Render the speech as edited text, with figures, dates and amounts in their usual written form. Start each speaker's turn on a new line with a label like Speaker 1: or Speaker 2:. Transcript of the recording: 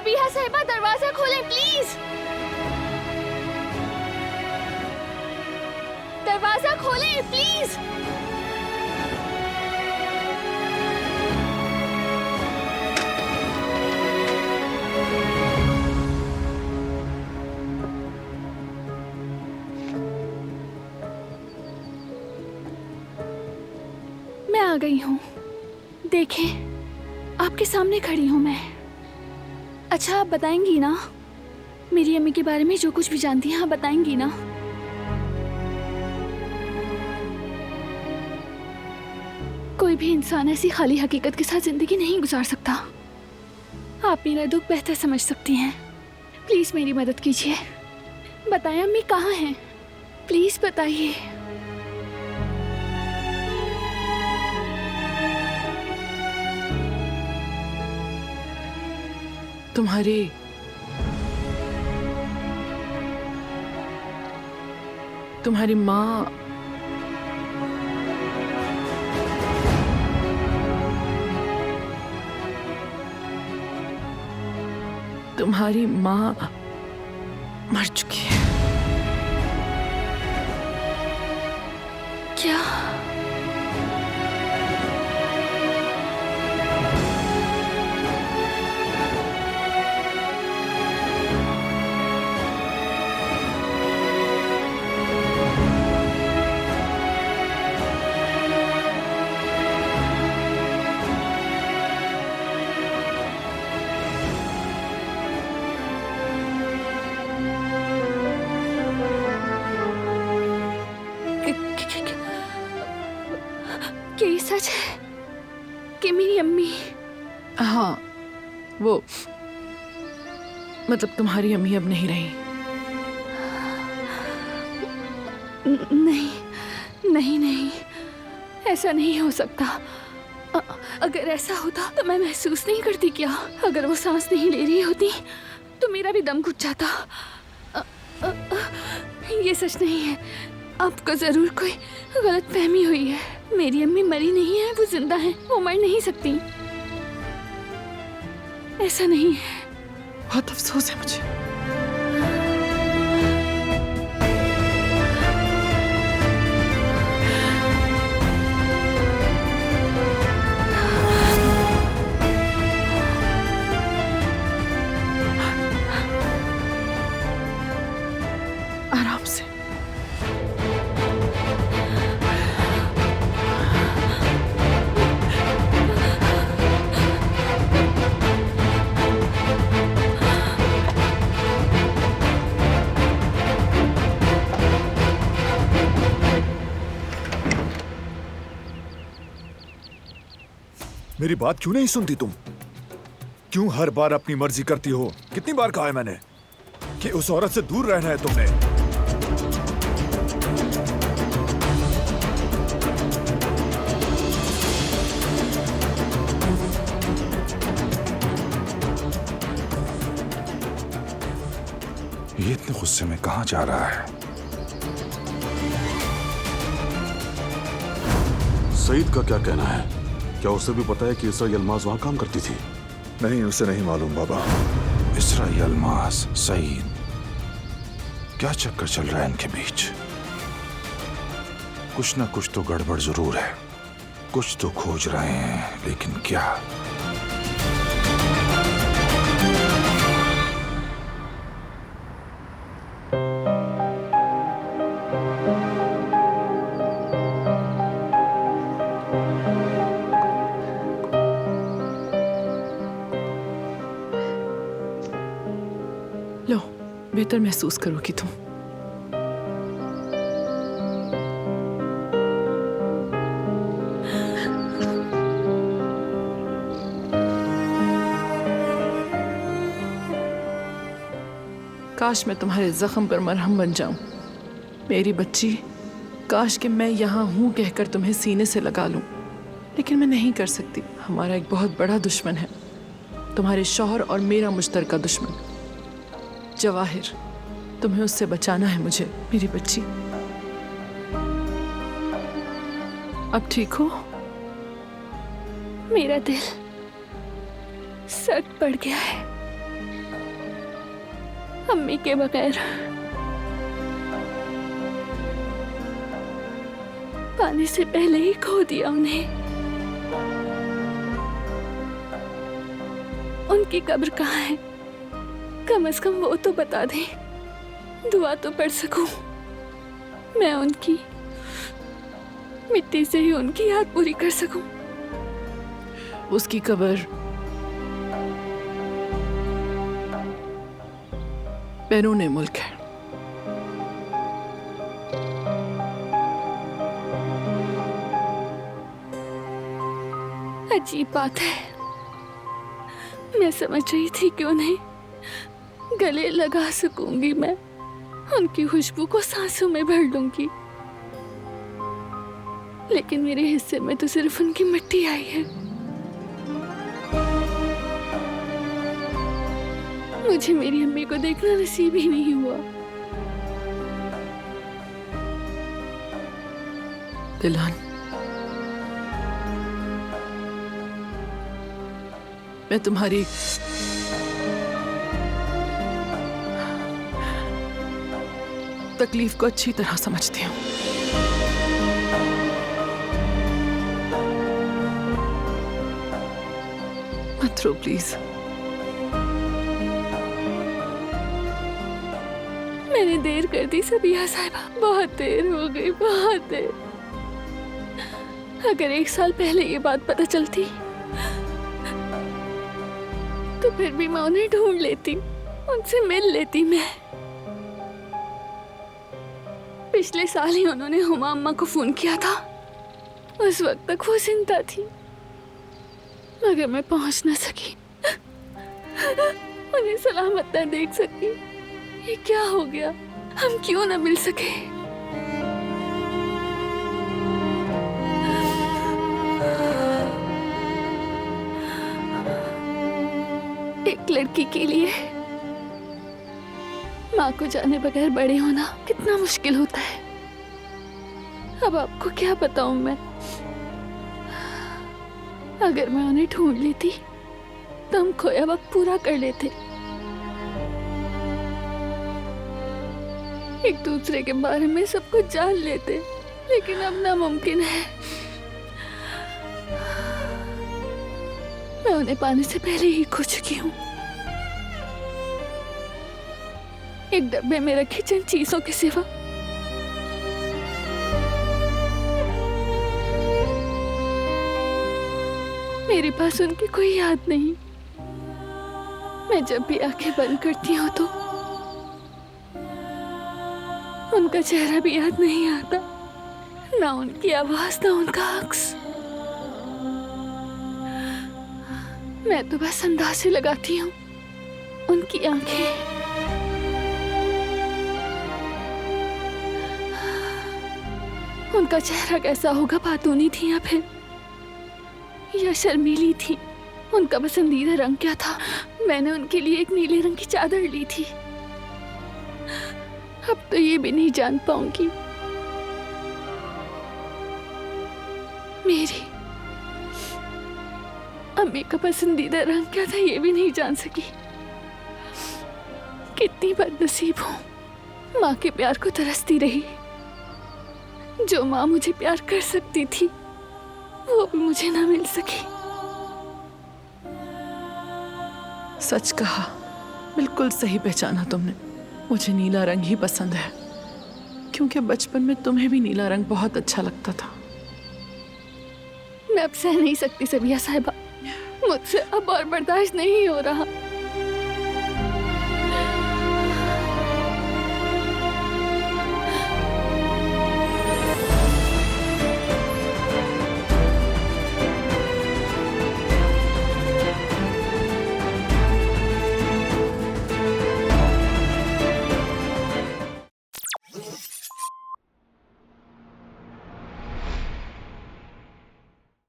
Speaker 1: सबीहा साहिबा, दरवाजा खोलें प्लीज। दरवाजा खोलें प्लीज। मैं आ गई हूँ। देखें, आपके सामने खड़ी हूँ मैं। अच्छा, आप बताएंगी ना मेरी अम्मी के बारे में जो कुछ भी जानती हैं? आप बताएंगी ना? कोई भी इंसान ऐसी खाली हकीकत के साथ जिंदगी नहीं गुजार सकता। आप मेरा दुख बेहतर समझ सकती हैं। प्लीज मेरी मदद कीजिए। बताएं अम्मी कहाँ हैं? प्लीज बताइए।
Speaker 2: तुम्हारी माँ तुम्हारी माँ मर चुकी है।
Speaker 1: क्या? क्या ये सच है कि मेरी अम्मी?
Speaker 2: हाँ, वो मतलब तुम्हारी अम्मी अब नहीं रही।
Speaker 1: नहीं नहीं नहीं, ऐसा नहीं हो सकता। अगर ऐसा होता तो मैं महसूस नहीं करती क्या? अगर वो सांस नहीं ले रही होती तो मेरा भी दम घुट जाता। ये सच नहीं है। आपको जरूर कोई गलत फहमी हुई है। मेरी अम्मी मरी नहीं है, वो जिंदा है। वो मर नहीं सकती। ऐसा नहीं है।
Speaker 2: बहुत अफसोस है मुझे। आराम से।
Speaker 3: मेरी बात क्यों नहीं सुनती तुम? क्यों हर बार अपनी मर्जी करती हो? कितनी बार कहा है मैंने कि उस औरत से दूर रहना है तुमने।
Speaker 4: ये इतने गुस्से में कहां जा रहा है?
Speaker 5: सईद का क्या कहना है? क्या उसे भी पता है कि इसरा यलमाज वहां काम करती थी?
Speaker 3: नहीं, उसे नहीं मालूम बाबा।
Speaker 4: इसरा यलमाज, सईद, क्या चक्कर चल रहा है इनके बीच? कुछ ना कुछ तो गड़बड़ जरूर है। कुछ तो खोज रहे हैं, लेकिन क्या?
Speaker 2: लो, बेहतर महसूस करोगी तुम। काश मैं तुम्हारे जख्म पर मरहम बन जाऊं, मेरी बच्ची। काश कि मैं यहाँ हूँ कहकर तुम्हें सीने से लगा लूं, लेकिन मैं नहीं कर सकती। हमारा एक बहुत बड़ा दुश्मन है, तुम्हारे शौहर और मेरा मुश्तरका दुश्मन जवाहिर। तुम्हें उससे बचाना है मुझे, मेरी बच्ची। अब ठीक हो?
Speaker 1: मेरा दिल सख्त पड़ गया है। अम्मी के बगैर पाने से पहले ही खो दिया उन्हें। उनकी कब्र कहाँ है? कम से कम वो तो बता दें, दुआ तो पढ़ सकूं। मैं उनकी मिट्टी से ही उनकी याद पूरी कर सकूं।
Speaker 2: उसकी कब्र बैरून मुल्क है।
Speaker 1: अजीब बात है, मैं समझ रही थी कि उन्हें गले लगा सकूंगी, मैं उनकी खुशबू को सांसों में भर लूंगी, लेकिन मेरे हिस्से में तो सिर्फ उनकी मिट्टी आई है। मुझे मेरी अम्मी को देखना नसीब ही नहीं हुआ।
Speaker 2: दिलान, मैं तुम्हारी तकलीफ को अच्छी तरह समझती हूँ। मत रो प्लीज।
Speaker 1: मैंने देर कर दी सबिया साहिबा, बहुत देर हो गई, बहुत देर। अगर 1 साल पहले ये बात पता चलती तो फिर भी मैं उन्हें ढूंढ लेती, उनसे मिल लेती। मैं पिछले साल ही उन्होंने हुमा अम्मा को फोन किया था। उस वक्त तक वो जिंदा थी, मगर मैं पहुंच न सकी, उन्हें सलामत न देख सकी। ये क्या हो गया? हम क्यों न मिल सके? एक लड़की के लिए माँ को जाने बगैर बड़े होना कितना मुश्किल होता है। अब आपको क्या बताऊं मैं। अगर मैं उन्हें ढूंढ लेती तो हम खोया वक्त पूरा कर लेते, एक दूसरे के बारे में सब कुछ जान लेते, लेकिन अब नामुमकिन है। मैं उन्हें पाने से पहले ही खो चुकी हूँ। एक डब्बे में रखी चंद चीजों के सिवा मेरे पास उनकी कोई याद नहीं। मैं जब भी आंखें बंद करती हूँ तो उनका चेहरा भी याद नहीं आता, ना उनकी आवाज, ना उनका अक्स। मैं तो बस अंदाजे लगाती हूँ उनकी आंखें। उनका चेहरा कैसा होगा, बातूनी थी या फिर या शर्मीली थी? उनका पसंदीदा रंग क्या था? मैंने उनके लिए एक नीले रंग की चादर ली थी। अब तो ये भी नहीं जान पाऊंगी। मेरी अम्मी का पसंदीदा रंग क्या था, ये भी नहीं जान सकी। कितनी बदनसीब हूँ। माँ के प्यार को तरसती रही। जो माँ मुझे प्यार कर सकती थी वो भी मुझे ना मिल सकी।
Speaker 2: सच कहा, बिल्कुल सही पहचाना तुमने। मुझे नीला रंग ही पसंद है, क्योंकि बचपन में तुम्हें भी नीला रंग बहुत अच्छा लगता था।
Speaker 1: मैं अब सह नहीं सकती सबिया साहिबा, मुझसे अब और बर्दाश्त नहीं हो रहा।